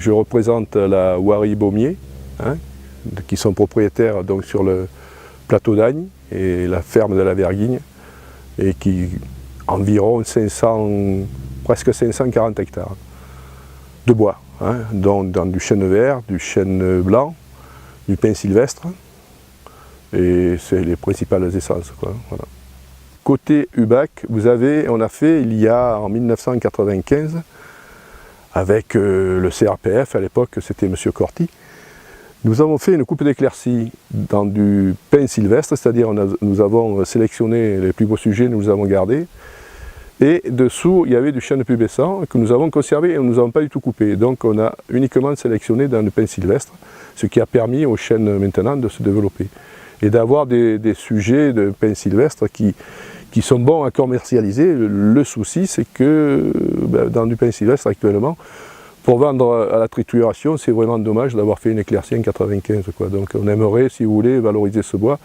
Je représente la Wari Baumier, hein, qui sont propriétaires donc, sur le plateau d'Agnes et la ferme de la Verguigne, et qui environ 500, presque 540 hectares de bois, hein, dans du chêne vert, du chêne blanc, du pin sylvestre, et c'est les principales essences, quoi, voilà. Côté Ubac, on a fait il y a en 1995, avec le CRPF, à l'époque c'était M. Corti, nous avons fait une coupe d'éclaircie dans du pin sylvestre, c'est-à-dire nous avons sélectionné les plus beaux sujets, nous les avons gardés, et dessous il y avait du chêne pubescent que nous avons conservé et nous n'avons pas du tout coupé. Donc on a uniquement sélectionné dans le pin sylvestre, ce qui a permis au chêne maintenant de se développer et d'avoir des sujets de pin sylvestre qui sont bons à commercialiser. Le souci, c'est que dans du pin sylvestre actuellement, pour vendre à la trituration, c'est vraiment dommage d'avoir fait une éclaircie en 95, quoi. Donc on aimerait, si vous voulez, valoriser ce bois,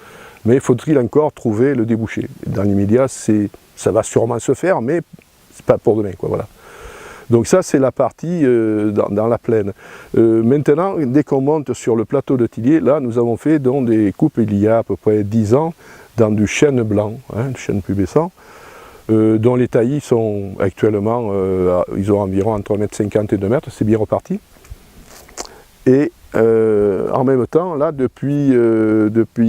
mais faudrait encore trouver le débouché. Dans l'immédiat, ça va sûrement se faire, mais c'est pas pour demain, quoi, voilà. Donc ça, c'est la partie dans la plaine. Maintenant, dès qu'on monte sur le plateau de Tillier, là, nous avons fait donc, des coupes il y a à peu près 10 ans, dans du chêne blanc, hein, du chêne pubescent, dont les taillis sont actuellement, ils ont environ entre 1,50 m et 2 m, c'est bien reparti. Et en même temps, là, depuis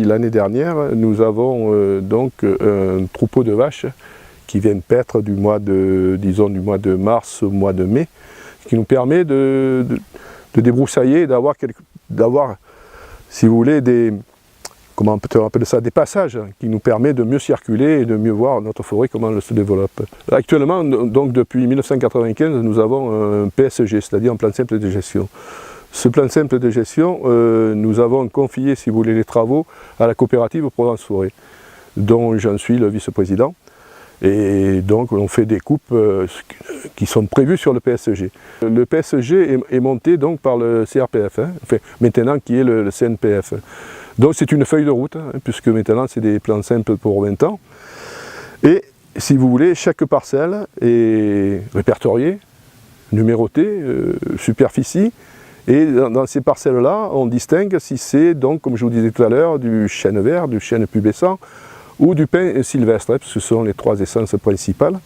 l'année dernière, nous avons donc un troupeau de vaches qui viennent paître du mois de mars au mois de mai, ce qui nous permet de débroussailler, d'avoir, si vous voulez, comment on peut appeler ça, des passages qui nous permettent de mieux circuler et de mieux voir notre forêt, comment elle se développe. Actuellement, donc depuis 1995, nous avons un PSG, c'est-à-dire un plan simple de gestion. Ce plan simple de gestion, nous avons confié, si vous voulez, les travaux à la coopérative Provence Forêt, dont j'en suis le vice-président. Et donc on fait des coupes qui sont prévues sur le PSG. Le PSG est monté donc par le CRPF, hein, enfin, maintenant qui est le CNPF. Donc c'est une feuille de route, hein, puisque maintenant c'est des plans simples pour 20 ans. Et si vous voulez, chaque parcelle est répertoriée, numérotée, superficie. Et dans ces parcelles-là, on distingue si c'est donc, comme je vous disais tout à l'heure, du chêne vert, du chêne pubescent, ou du pin sylvestre, hein, parce que ce sont les trois essences principales.